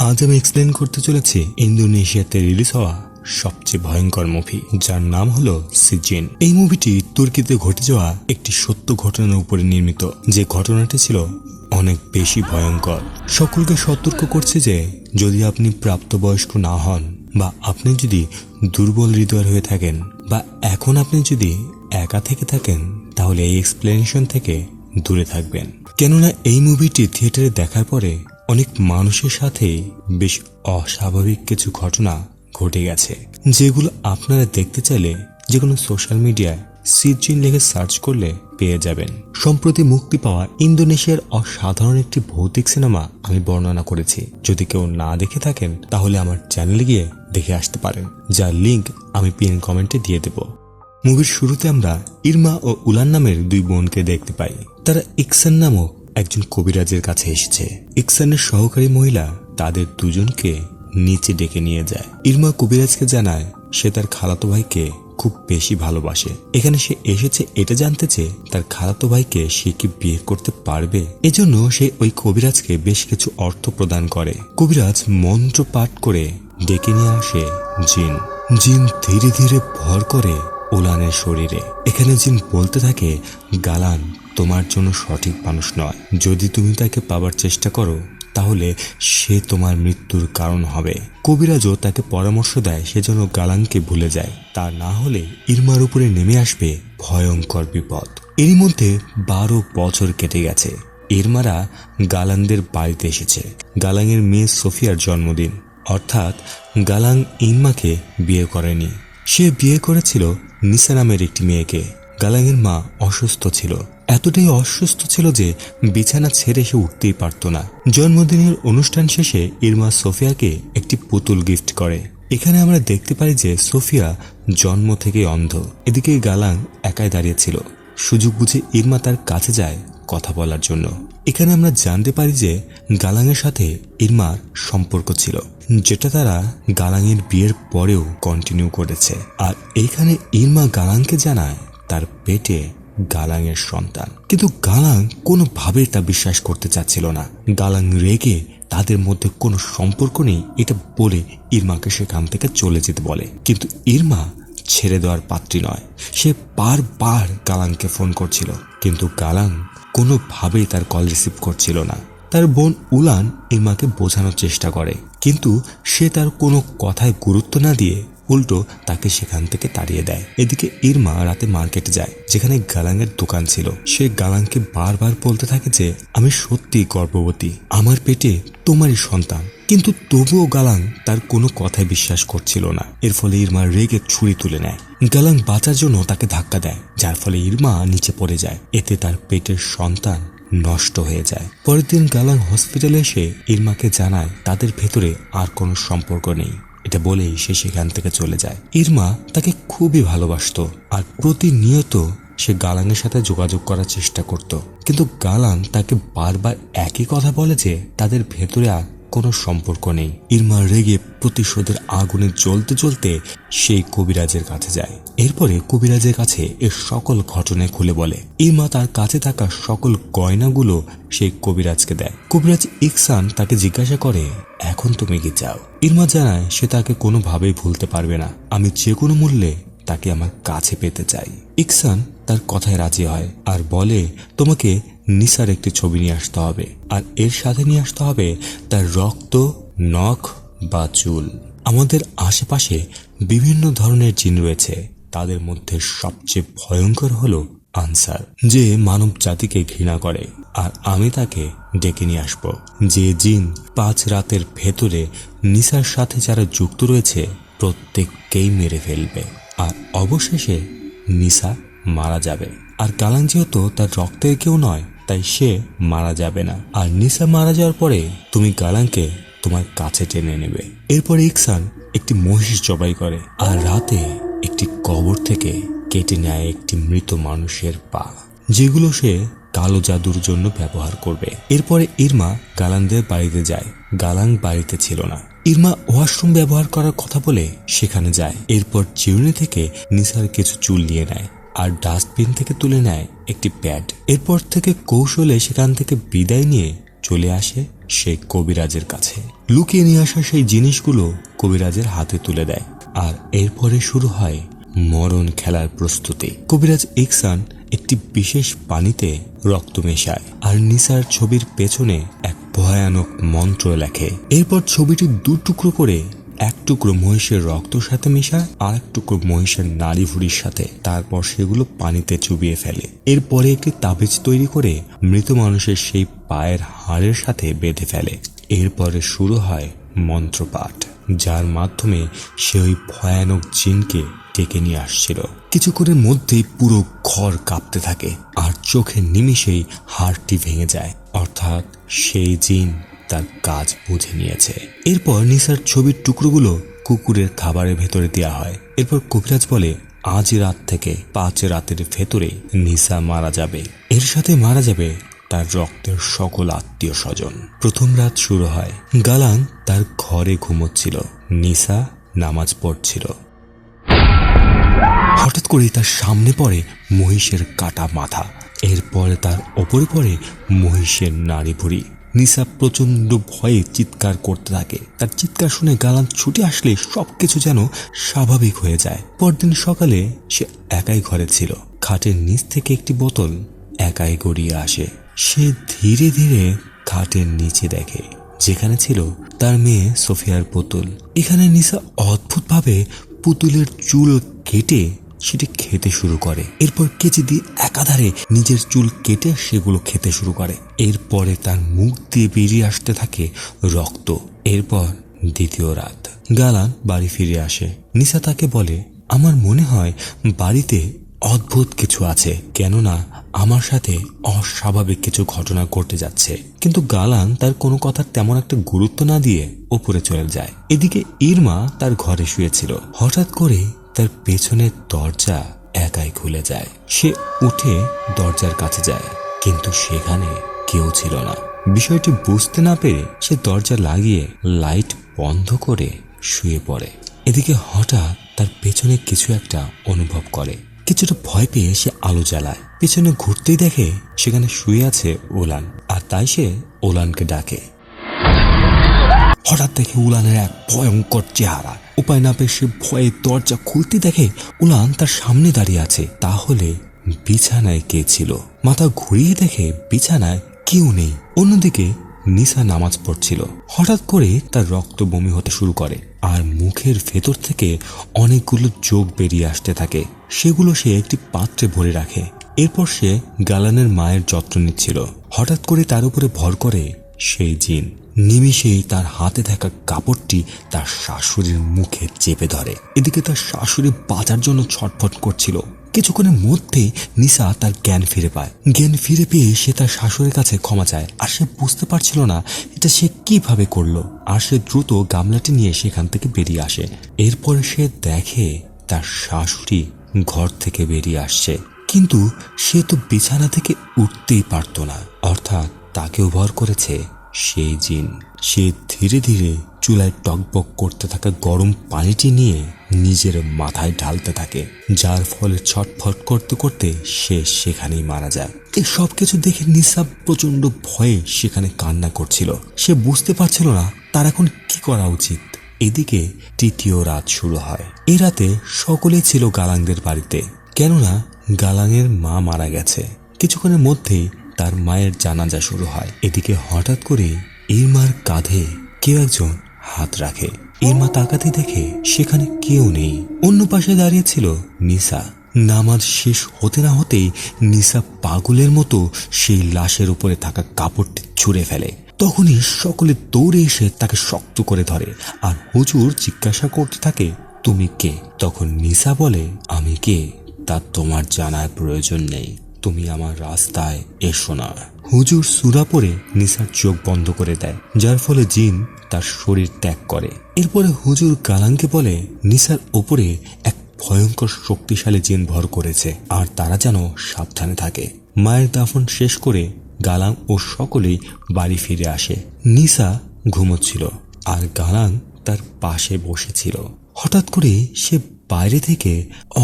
আজ আমি এক্সপ্লেন করতে চলেছি ইন্দোনেশিয়াতে রিলিজ হওয়া সবচেয়ে ভয়ঙ্কর মুভি, যার নাম হলো সিজিন। এই মুভিটি তুর্কিতে ঘটে যাওয়া একটি সত্য ঘটনার উপরে নির্মিত, যে ঘটনাটি ছিল অনেক বেশি ভয়ঙ্কর। সকলকে সতর্ক করছে যে যদি আপনি প্রাপ্তবয়স্ক না হন, বা আপনি যদি দুর্বল হৃদয়ের হয়ে থাকেন, বা এখন আপনি যদি একা থেকে থাকেন, তাহলে এই এক্সপ্লেনেশন থেকে দূরে থাকবেন। কেননা এই মুভিটি থিয়েটারে দেখার পরে অনেক মানুষের সাথে বেশ অস্বাভাবিক কিছু ঘটনা ঘটে গেছে, যেগুলো আপনারা দেখতে চাইলে যে কোনো সোশ্যাল মিডিয়ায় সিজিন লিখে সার্চ করলে পেয়ে যাবেন। সম্প্রতি মুক্তি পাওয়া ইন্দোনেশিয়ার অসাধারণ একটি ভৌতিক সিনেমা আমি বর্ণনা করেছি। যদি কেউ না দেখে থাকেন তাহলে আমার চ্যানেলে গিয়ে দেখে আসতে পারেন, যার লিঙ্ক আমি পিন কমেন্টে দিয়ে দেব। মুভির শুরুতে আমরা ইরমা ও উলান নামের দুই বোনকে দেখতে পাই। তারা ইকসান নামক একজন কবিরাজের কাছে এসেছে। ইকসানের সহকারী মহিলা তাদের দুজনকে নিচে ডেকে নিয়ে যায়। ইরমা কবিরাজকে জানায় সে তার খালাতো ভাইকে খুব বেশি ভালোবাসে। এখানে সে এসেছে এটা জানতে চেয়ে তার খালাতো ভাইকে সে কি বিয়ে করতে পারবে, এজন্য সে ওই কবিরাজকে বেশ কিছু অর্থ প্রদান করে। কবিরাজ মন্ত্র পাঠ করে ডেকে নিয়ে আসে জিন। জিন ধীরে ধীরে ভর করে উলানের শরীরে। এখানে জিন বলতে থাকে, গালান তোমার জন্য সঠিক মানুষ নয়। যদি তুমি তাকে পাবার চেষ্টা করো তাহলে সে তোমার মৃত্যুর কারণ হবে। কবিরাজও তাকে পরামর্শ দেয় সে যেন গালানকে ভুলে যায়, তা না হলে ইরমার উপরে নেমে আসবে ভয়ঙ্কর বিপদ। এরই মধ্যে 12 বছর কেটে গেছে। ইরমারা গালানদের বাড়িতে এসেছে। গালাংয়ের মেয়ে সোফিয়ার জন্মদিন, অর্থাৎ গালাং ইরমাকে বিয়ে করেনি। সে বিয়ে করেছিল নিসা নামের একটি মেয়েকে। গালাংয়ের মা অসুস্থ ছিল, এতটাই অসুস্থ ছিল যে বিছানা ছেড়ে সে উঠতেই পারত না। জন্মদিনের অনুষ্ঠান শেষে ইরমা সোফিয়াকে একটি পুতুল গিফট করে। এখানে আমরা দেখতে পাই যে সোফিয়া জন্ম থেকে অন্ধ। এদিকে গালাং একাই দাঁড়িয়েছিল। সুযোগ বুঝে ইরমা তার কাছে যায় কথা বলার জন্য। এখানে আমরা জানতে পারি যে গালাংয়ের সাথে ইরমার সম্পর্ক ছিল, যেটা তারা গালাংয়ের বিয়ের পরেও কন্টিনিউ করেছে। আর এইখানে ইরমা গালাংকে জানায় তার পেটে গালাংয়ের সন্তান, কিন্তু গালাং কোনোভাবেই তা বিশ্বাস করতে চাচ্ছিল না। গালাং রেগে তাদের মধ্যে কোনো সম্পর্ক নেই এটা বলে ইরমাকে সেখান থেকে চলে যেতে বলে, কিন্তু ইরমা ছেড়ে দেওয়ার পাত্রী নয়। সে বারবার গালাংকে ফোন করছিল, কিন্তু গালাং কোনোভাবেই তার কল রিসিভ করছিল না। তার বোন উলান ইরমাকে বোঝানোর চেষ্টা করে, কিন্তু সে তার কোনো কথায় গুরুত্ব না দিয়ে উল্টো তাকে সেখান থেকে তাড়িয়ে দেয়। এদিকে ইরমা রাতে মার্কেটে যায়, যেখানে গালাংয়ের দোকান ছিল। সে গালাংকে বারবার বলতে থাকে যে আমি সত্যি গর্ভবতী, আমার পেটে তোমারই সন্তান, কিন্তু তবুও গালাং তার কোনো কথায় বিশ্বাস করছিল না। এর ফলে ইরমা রেগে ছুরি তুলে নেয়। গালাং বাঁচার জন্য তাকে ধাক্কা দেয়, যার ফলে ইরমা নিচে পড়ে যায়। এতে তার পেটের সন্তান নষ্ট হয়ে যায়। পরের দিন গালাং হসপিটালে এসে ইরমাকে জানায় তাদের ভেতরে আর কোনো সম্পর্ক নেই। এটা বলেই সে সেখান থেকে চলে যায়। ইরমা তাকে খুবই ভালোবাসতো, আর প্রতিনিয়ত সে গালাংয়ের সাথে যোগাযোগ করার চেষ্টা করত, কিন্তু গালাং তাকে বারবার একই কথা বলে যে তাদের ভেতরে আর কোনো সম্পর্ক নেই। ইরমা রেগে প্রতিশোধের আগুনে জ্বলতে জ্বলতে সেই কবিরাজের কাছে যায়। এরপরে কবিরাজের কাছে এর সকল ঘটনা খুলে বলে। ইরমা তার কাছে থাকা সকল গয়নাগুলো সেই কবিরাজকে দেয়। কবিরাজ ইকসান তাকে জিজ্ঞাসা করে, এখন তুমি কি চাও? ইরমা জানায় সে তাকে কোনোভাবেই ভুলতে পারবে না। আমি যে কোনো মূল্যে তাকে আমার কাছে পেতে চাই। ইকসান তার কথায় রাজি হয় আর বলে, তোমাকে নিসার একটি ছবি নিয়ে আসতে হবে, আর এর সাথে নিয়ে আসতে হবে তার রক্ত, নখ বা চুল। আমাদের আশেপাশে বিভিন্ন ধরনের জিন রয়েছে, তাদের মধ্যে সবচেয়ে ভয়ঙ্কর হলো আনসার, যে মানব জাতিকে ঘৃণা করে। আর আমি তাকে ডেকে নিয়ে আসবো। যে জিন 5 রাতের ভেতরে নিসার সাথে যারা যুক্ত রয়েছে প্রত্যেককেই মেরে ফেলবে, আর অবশেষে নিসা মারা যাবে। আর গালাং যেহেতু তার রক্তের কেউ নয়, তাই সে মারা যাবে না। আর নিসা মারা যাওয়ার পরে তুমি গালাংকে তোমার কাছে টেনে নেবে। এরপরে ইকসান একটি মহিষ জবাই করে, আর রাতে একটি কবর থেকে কেটে নেয় একটি মৃত মানুষের পা, যেগুলো সে কালো জাদুর জন্য ব্যবহার করবে। এরপরে ইরমা গালাংদের বাড়িতে যায়। গালাং বাড়িতে ছিল না। ইরমা ওয়াশরুম ব্যবহার করার কথা বলে সেখানে যায়। এরপর চিরুনি থেকে নিসার কিছু চুল নিয়ে নেয়, আর ডাস্টবিন থেকে তুলে নেয় একটি প্যাড। এরপর থেকে কৌশলে সেখান থেকে বিদায় নিয়ে চলে আসে সেই কবিরাজের কাছে। লুকিয়ে নিয়ে আসা সেই জিনিসগুলো কবিরাজের হাতে তুলে দেয়, আর এরপরে শুরু হয় মরণ খেলার প্রস্তুতি। কবিরাজ ইকসান একটি বিশেষ পানিতে রক্ত মেশায় আর নিসার ছবির পেছনে এক ভয়ানক মন্ত্র লেখে। এরপর ছবিটি দু টুকরো করে এক টুকরো মহিষের রক্তের সাথে মেশায়, আর এক টুকরো মহিষের নাড়ি ভুড়ির সাথে। তারপর সেগুলো পানিতে চুবিয়ে ফেলে। এরপরে একটি তাবিজ তৈরি করে মৃত মানুষের সেই পায়ের হাড়ের সাথে বেঁধে ফেলে। এরপরে শুরু হয় মন্ত্রপাঠ, যার মাধ্যমে সে ওই ভয়ানক জিনকে ডেকে নিয়ে আসছিল। কিছুক্ষণের মধ্যেই পুরো ঘর কাঁপতে থাকে, আর চোখের নিমিষেই হাড়টি ভেঙে যায়। অর্থাৎ সেই জিন তার কাজ বুঝে নিয়েছে। এরপর নিসার ছবির টুকরোগুলো কুকুরের খাবারের ভেতরে দেওয়া হয়। এরপর কবিরাজ বলে, আজ রাত থেকে 5 রাতের ভেতরে নিসা মারা যাবে। এর সাথে মারা যাবে তার রক্তের সকল আত্মীয় স্বজন। প্রথম রাত শুরু হয়। গালান তার ঘরে ঘুমোচ্ছিল, নিসা নামাজ পড়ছিল। হঠাৎ করে তার সামনে পড়ে মহিষের কাটা মাথা। এরপরে তার ওপরে পড়ে মহিষের নাড়ি ভুড়ি। নিসা প্রচন্ড ভয়ে চিৎকার করতে থাকে। তার চিৎকার শুনে গালান ছুটে আসলে সবকিছু যেন স্বাভাবিক হয়ে যায়। পরদিন সকালে সে একাই ঘরে ছিল। খাটের নিচ থেকে একটি বোতল একাই গড়িয়ে আসে। সে ধীরে ধীরে খাটের নিচে দেখে, যেখানে ছিল তার মেয়ে সোফিয়ার পুতুল। এখানে নিসা অদ্ভুতভাবে পুতুলের চুল কেটে সেটি খেতে শুরু করে। এরপর কেচি দিয়ে একাধারে নিজের চুল কেটে সেগুলো খেতে শুরু করে। এরপরে তার মুখ দিয়ে বেরিয়ে আসতে থাকে রক্ত। এরপর দ্বিতীয় রাত। গালান বাড়ি ফিরে আসে। নিসা তাকে বলে, আমার মনে হয় বাড়িতে অদ্ভুত কিছু আছে, কেননা আমার সাথে অস্বাভাবিক কিছু ঘটনা ঘটে যাচ্ছে। কিন্তু গালান তার কোনো কথার তেমন একটা গুরুত্ব না দিয়ে উপরে চলে যায়। এদিকে ইরমা তার ঘরে শুয়েছিল। হঠাৎ করে তার পেছনের দরজা একাই খুলে যায়। সে উঠে দরজার কাছে যায়, কিন্তু সেখানে কেউ ছিল না। বিষয়টি বুঝতে না পেরে সে দরজা লাগিয়ে লাইট বন্ধ করে শুয়ে পড়ে। এদিকে হঠাৎ তার পেছনে কিছু একটা অনুভব করে। কিছুটা ভয় পেয়ে সে আলো জ্বালায়। পেছনে ঘুরতেই দেখে সেখানে শুয়ে আছে ওলান, আর তাই সে ওলানকে ডাকে। হঠাৎ দেখে উলানের এক ভয়ঙ্কর চেহারা। উপায় না পেয়ে সে ভয়ে দরজা খুলতে দেখে উলান তার সামনে দাঁড়িয়ে আছে। তাহলে বিছানায় কে ছিল? মাথা ঘুরিয়ে দেখে বিছানায় কেউ নেই। অন্যদিকে নিসা নামাজ পড়ছিল। হঠাৎ করে তার রক্ত বমি হতে শুরু করে, আর মুখের ভেতর থেকে অনেকগুলো চোখ বেরিয়ে আসতে থাকে। সেগুলো সে একটি পাত্রে ভরে রাখে। এরপর সে গালানের মায়ের যত্ন নিচ্ছিল। হঠাৎ করে তার উপরে ভর করে সেই জিন। নিমিষেই তার হাতে থাকা কাপড়টি তার শাশুড়ির মুখে চেপে ধরে। এদিকে তার শাশুড়ি বাঁচার জন্য ছটফট করছিল। কিছুক্ষণের মধ্যেই নিসা তার জ্ঞান ফিরে পায়। জ্ঞান ফিরে পেয়ে সে তার শাশুড়ির কাছে ক্ষমা চায়, আর সে বুঝতে পারছিল না এটা সে কিভাবে করলো। আর সে দ্রুত গামলাটি নিয়ে সেখান থেকে বেরিয়ে আসে। এরপরে সে দেখে তার শাশুড়ি ঘর থেকে বেরিয়ে আসছে, কিন্তু সে তো বিছানা থেকে উঠতেই পারত না। অর্থাৎ তাকেও ভর করেছে সেই জিন। সে ধীরে ধীরে চুলায় টকবক করতে থাকা গরম পানিটি নিয়ে নিজের মাথায় ঢালতে থাকে, যার ফলে ছটফট করতে করতে সে সেখানেই মারা যায়। এই সব কিছু দেখে নিসা প্রচন্ড ভয়ে সেখানে কান্না করছিল। সে বুঝতে পারছিল না তার এখন কি করা উচিত। এদিকে তৃতীয় রাত শুরু হয়। এই রাতে সকলেই ছিল গালাংদের বাড়িতে, কেননা গালাংয়ের মা মারা গেছে। কিছুক্ষণের মধ্যেই তার মায়ের জানাজা শুরু হয়। এদিকে হঠাৎ করে ইরমার কাঁধে কেউ একজন হাত রাখে। ইরমা তাকাতে দেখে সেখানে কেউ নেই। অন্য পাশে দাঁড়িয়ে ছিল নিসা। নামাজ শেষ হতে না হতেই নিসা পাগলের মতো সেই লাশের উপরে থাকা কাপড়টি ছুঁড়ে ফেলে। তখনই সকলে দৌড়ে এসে তাকে শক্ত করে ধরে, আর হুজুর জিজ্ঞাসা করতে থাকে, তুমি কে? তখন নিসা বলে, আমি কে তা তোমার জানার প্রয়োজন নেই, তুমি আমার রাস্তায় এসো না। হুজুর সূরা পড়ে নিসার চোখ বন্ধ করে দেয়, যার ফলে জিন তার শরীর ত্যাগ করে। এরপরে হুজুর গালাংকে বলে নিসার ওপরে এক ভয়ঙ্কর শক্তিশালী জিন ভর করেছে, আর তারা যেন সাবধানে থাকে। মায়ের দাফন শেষ করে গালাং ও সকলেই বাড়ি ফিরে আসে। নিসা ঘুমোচ্ছিল, আর গালাং তার পাশে বসেছিল। হঠাৎ করে সে বাইরে থেকে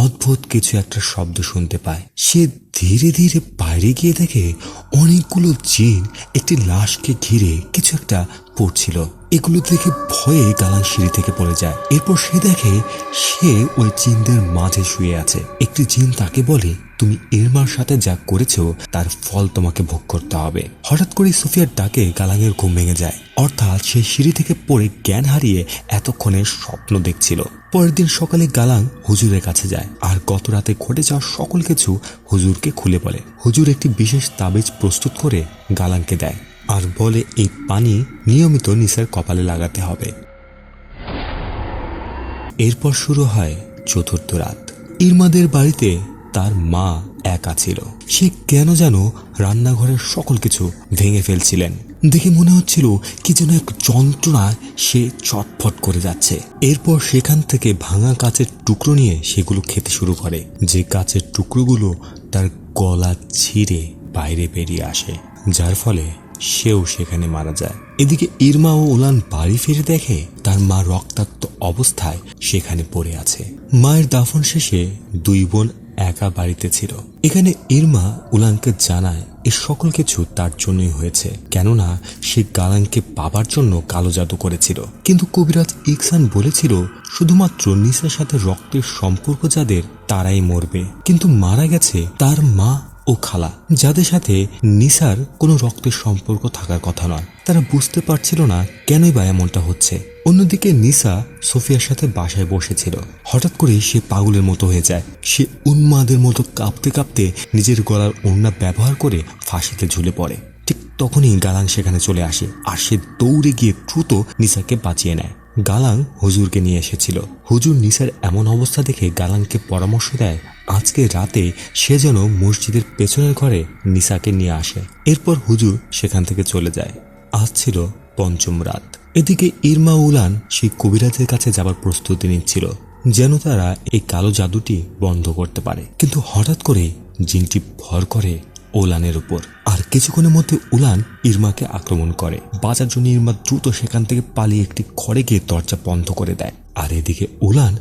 অদ্ভুত কিছু একটা শব্দ শুনতে পায়। সে ধীরে ধীরে বাইরে গিয়ে দেখে অনেকগুলো জিন একটি লাশকে ঘিরে কিছু একটা পড়ছিল। এগুলো দেখে ভয়ে গালাং সিঁড়ি থেকে পড়ে যায়। এরপর সে দেখে সে ওই জিনদের মাঝে শুয়ে আছে। একটি জিন তাকে বলে, তুমি ইরমার সাথে যা করেছো তার ফল তোমাকে ভোগ করতে হবে। হঠাৎ করে সোফিয়ার ডাকে গালাঙের ঘুম ভেঙে যায়। অর্থাৎ সে সিঁড়ি থেকে পড়ে জ্ঞান হারিয়ে এতক্ষণে স্বপ্ন দেখছিল। পরের দিন সকালে গালাং হুজুরের কাছে যায় আর গত রাতে ঘটে যাওয়া সকল কিছু হুজুরকে খুলে বলে। হুজুর একটি বিশেষ তাবিজ প্রস্তুত করে গালাংকে দেয় আর বলে এই পানি নিয়মিত নিসার কপালে লাগাতে হবে। এরপর শুরু হয় চতুর্থ রাত। ইরমাদের বাড়িতে তার মা একা ছিল। সে কেন যেন রান্নাঘরের সকল কিছু ভেঙে ফেলছিলেন। দেখে মনে হচ্ছিল কি যেন এক যন্ত্রণায় সে চটফট করে যাচ্ছে। এরপর সেখান থেকে ভাঙা কাচের টুকরো নিয়ে সেগুলো খেতে শুরু করে। যে কাচের টুকরোগুলো তার গলা ছিঁড়ে বাইরে বেরিয়ে আসে, যার ফলে সেও সেখানে মারা যায়। এদিকে ইরমা ও উলান বাড়ি ফিরে দেখে তার মা রক্তাক্ত অবস্থায় সেখানে পড়ে আছে। মায়ের দাফন শেষে দুই বোন একা বাড়িতে ছিল। এখানে ইরমা উলানকে জানায় এ সকল কিছু তার জন্যই হয়েছে, কেননা সে গালাংকে পাবার জন্য কালো জাদু করেছিল। কিন্তু কবিরাজ ইকসান বলেছিল শুধুমাত্র নিসার সাথে রক্তের সম্পর্ক যাদের তারাই মরবে, কিন্তু মারা গেছে তার মা ও খালা, যাদের সাথে নিসার কোনো রক্তের সম্পর্ক থাকার কথা নয়। তারা বুঝতে পারছিল না কেনই বা এমনটা হচ্ছে। অন্যদিকে নিসা সোফিয়ার সাথে বাসায় বসেছিল। হঠাৎ করে সে পাগলের মতো হয়ে যায়। সে উন্মাদের মতো কাঁপতে কাঁপতে নিজের গলার ওড়না ব্যবহার করে ফাঁসিতে ঝুলে পড়ে। ঠিক তখনই গালাং সেখানে চলে আসে আর সে দৌড়ে গিয়ে দ্রুত নিসাকে বাঁচিয়ে নেয়। গালাং হুজুরকে নিয়ে এসেছিল। হুজুর নিসার এমন অবস্থা দেখে গালাংকে পরামর্শ দেয় আজকে রাতে সে যেন মসজিদের পেছনের ঘরে নিসাকে নিয়ে আসে। এরপর হুজুর সেখান থেকে চলে যায়। আজ ছিল পঞ্চম রাত। এদিকে ইরমা উলান সেই কবিরাজের কাছে যাবার প্রস্তুতি নিচ্ছিল যেন তারা এই কালো জাদুটি বন্ধ করতে পারে। কিন্তু হঠাৎ করে জিনটি ভর করে উলানের উপর আর কিছুক্ষণের মধ্যে উলান ইরমাকে আক্রমণ করে। বাঁচার জন্য ইরমা দ্রুত সেখান থেকে পালিয়ে একটি ঘরে গিয়ে দরজা বন্ধ করে দেয়। আর এদিকে উলান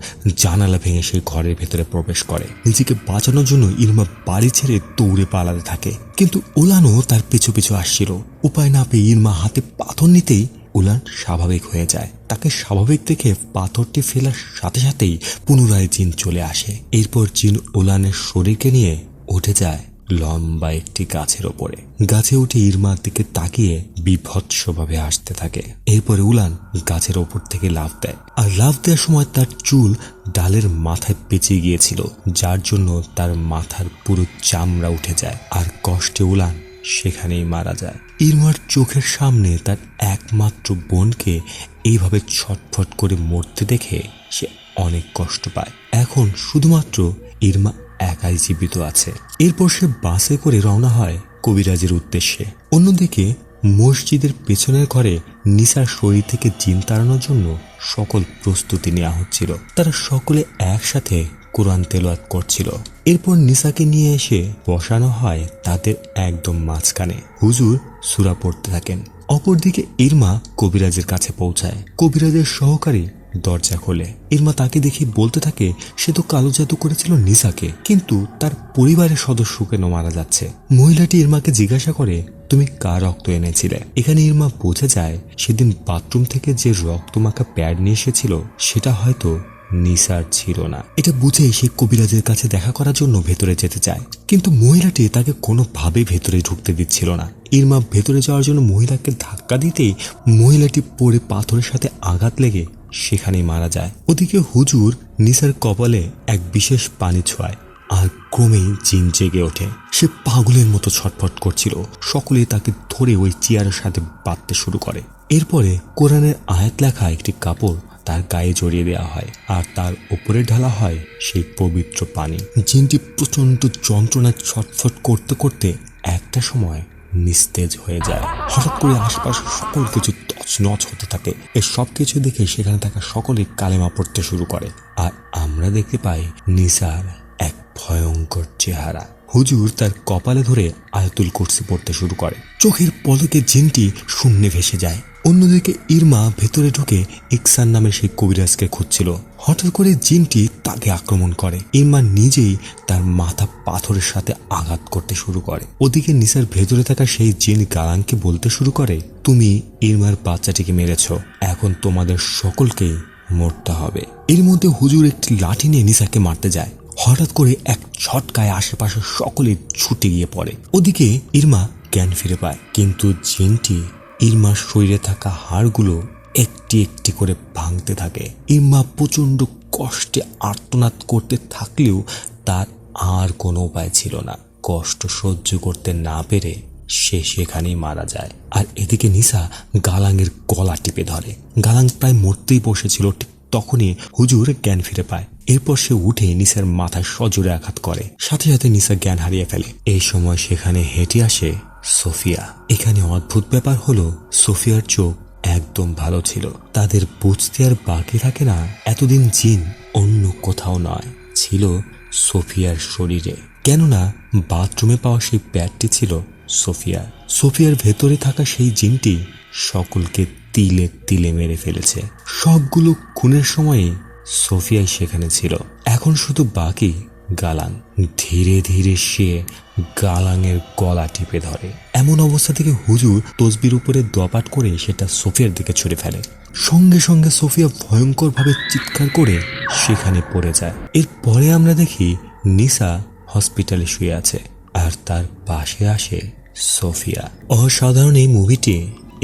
জানালা ভেঙে সেই ঘরের ভেতরে প্রবেশ করে। নিজেকে বাঁচানোর জন্য ইরমা বাড়ি ছেড়ে দৌড়ে পালাতে থাকে, কিন্তু উলানও তার পিছু পিছু আসছিল। উপায় না পেয়ে ইরমা হাতে পাথর নিতেই উলান স্বাভাবিক হয়ে যায়। তাকে স্বাভাবিক দেখে পাথরটি ফেলার সাথে সাথেই পুনরায় জিন চলে আসে। এরপর জিন উলানের শরীরকে নিয়ে উঠে যায় লম্বা একটি গাছের ওপরে। গাছে উঠে ইরমার দিকে তাকিয়ে বিভৎসভাবে হাসতে থাকে। এরপরে উলান গাছের ওপর থেকে লাফ দেয় আর লাফ দেওয়ার সময় তার চুল ডালের মাথায় পেঁচিয়ে গিয়েছিল, যার জন্য তার মাথার পুরো চামড়া উঠে যায় আর কষ্টে উলান সেখানেই মারা যায়। ইরমার চোখের সামনে তার একমাত্র বোনকে এইভাবে ছটফট করে মরতে দেখে সে অনেক কষ্ট পায়। এখন শুধুমাত্র ইরমা একাই জীবিত আছে। এরপর সে বাসে করে রওনা হয় কবিরাজের উদ্দেশ্যে। অন্যদিকে মসজিদের পেছনের ঘরে নিসার শরীর থেকে জিন তাড়ানোর জন্য সকল প্রস্তুতি নেওয়া হচ্ছিল। তারা সকলে একসাথে কোরআন তেলাওয়াত করছিল। এরপর নিসাকে নিয়ে এসে বসানো হয় তাদের একদম মাঝখানে। হুজুর সূরা পড়তে থাকেন। অপরদিকে ইরমা কবিরাজের কাছে পৌঁছায়। কবিরাজের সহকারী দরজা খোলে। ইরমা তাকে দেখে বলতে থাকে সে তো কালো জাদু করেছিল নিসাকে, কিন্তু তার পরিবারের সদস্য কেন মারা যাচ্ছে। মহিলাটি ইরমাকে জিজ্ঞাসা করে তুমি কার রক্ত এনেছিলে। এখানে ইরমা বুঝে যায় সেদিন বাথরুম থেকে যে রক্তমাখা প্যাড নিয়ে এসেছিল সেটা হয়তো নিসার ছিল না। এটা বুঝে সে কবিরাজের কাছে দেখা করার জন্য ভেতরে যেতে চায়, কিন্তু মহিলাটি তাকে কোনোভাবেই ভেতরে ঢুকতে দিচ্ছিল না। ইরমা ভেতরে যাওয়ার জন্য মহিলাকে ধাক্কা দিতেই মহিলাটি পড়ে পাথরের সাথে আঘাত লেগে সেখানেই মারা যায়। ওদিকে হুজুর নিসার কপালে এক বিশেষ পানি ছোঁয়ায় আর ক্রমেই জিন জেগে ওঠে। সে পাগলের মতো ছটফট করছিল। সকলেই তাকে ধরে ওই চেয়ারের সাথে বাঁধতে শুরু করে। এরপরে কোরআনের আয়াত লেখা একটি কাপড় তার গায়ে জড়িয়ে দেওয়া হয় আর তার উপরে ঢালা হয় সেই পবিত্র পানি। জিনটি প্রচন্ড যন্ত্রণায় ছটফট করতে করতে একটা সময় নিস্তেজ হয়ে যায়। হঠাৎ করে আশপাশে সকল কিছু তছনছ হতে থাকে। এর সবকিছু দেখে সেখানে থাকা সকলেই কালেমা পড়তে শুরু করে আর আমরা দেখতে পাই নিসার এক ভয়ঙ্কর চেহারা। হুজুর তার কপালে ধরে আয়াতুল কুরসি পড়তে শুরু করে। চোখের পলকে জিনটি শূন্যে ভেসে যায়। অন্যদিকে ইরমা ভেতরে ঢুকে ইকসান নামের সেই কবিরাজকে খুঁজছিল। হঠাৎ করে জিনটি তাকে আক্রমণ করে। ইরমা নিজেই তার মাথা পাথরের সাথে আঘাত করতে শুরু করে। ওদিকে নিসার ভেতরে থাকা সেই জিন গালাংকে বলতে শুরু করে, তুমি ইরমার বাচ্চাটিকে মেরেছ, এখন তোমাদের সকলকেই মরতে হবে। এর মধ্যে হুজুর একটি লাঠি নিয়ে নিসাকে মারতে যায়। হঠাৎ করে এক ঝটকায় আশেপাশে সকলে ছুটে গিয়ে পড়ে। ওদিকে ইরমা জ্ঞান ফিরে পায়, কিন্তু জিনটি ইরমার শরীরে থাকা হাড়গুলো একটি একটি করে ভাঙতে থাকে। ইরমা প্রচন্ড কষ্টে আর্তনাদ করতে থাকলেও তার আর কোনো উপায় ছিল না। কষ্ট সহ্য করতে না পেরে সে সেখানেই মারা যায়। আর এদিকে নিসা গালাঙের গলা টিপে ধরে। গালাং প্রায় মরতেই বসেছিল, ঠিক তখনই হুজুর জ্ঞান ফিরে পায়। এরপর সে উঠে নিসার মাথায় সজোরে আঘাত করে, সাথে সাথে নিসা জ্ঞান হারিয়ে ফেলে। এই সময় সেখানে হেঁটে আসে সোফিয়া। এখানে অদ্ভুত ব্যাপার হলো, সোফিয়ার চোখ একদম ভালো ছিল। তাদের বুঝতে আর বাকি থাকে না, এতদিন জিন অন্য কোথাও নয়, ছিল সোফিয়ার শরীরে। কেননা বাথরুমে পাওয়া সেই প্যাডটি ছিল সোফিয়ার ভেতরে থাকা সেই জিনটি সকলকে তিলে তিলে মেরে ফেলেছে। সবগুলো খুনের সময়ে সোফিয়াই সেখানে ছিল। এখন শুধু বাকি গালাং। ধীরে ধীরে সে গালাঙের গলা টিপে ধরে। এমন অবস্থা থেকে হুজুর তসবির উপরে দোয়াপাট করে সেটা সোফিয়ার দিকে ছুড়ে ফেলে। সঙ্গে সঙ্গে সোফিয়া ভয়ঙ্কর ভাবে চিৎকার করে সেখানে পড়ে যায়। এরপরে আমরা দেখি নিসা হসপিটালে শুয়ে আছে, আর তার পাশে আসে সোফিয়া। অসাধারণ এই মুভিটি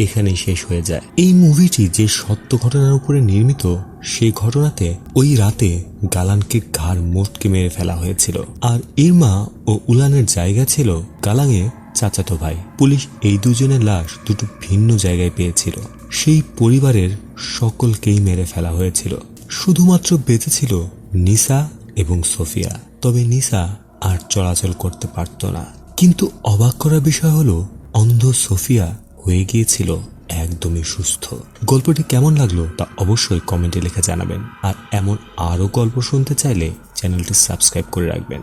এখানেই শেষ হয়ে যায়। এই মুভিটি যে সত্য ঘটনার উপরে নির্মিত, সেই ঘটনাতে ওই রাতে গালানকে ঘাড় মোটকে মেরে ফেলা হয়েছিল। আর ইরমা ও উলানের জায়গা ছিল গালাঙের চাচাতো ভাই। পুলিশ এই দুজনের লাশ দুটো ভিন্ন জায়গায় পেয়েছিল। সেই পরিবারের সকলকেই মেরে ফেলা হয়েছিল। শুধুমাত্র বেঁচে ছিল নিসা এবং সোফিয়া। তবে নিসা আর চলাচল করতে পারত না। কিন্তু অবাক করার বিষয় হলো, অন্ধ সোফিয়া হয়ে গিয়েছিল একদমই সুস্থ। গল্পটি কেমন লাগলো তা অবশ্যই কমেন্টে লিখে জানাবেন। আর এমন আরো গল্প শুনতে চাইলে চ্যানেলটি সাবস্ক্রাইব করে রাখবেন।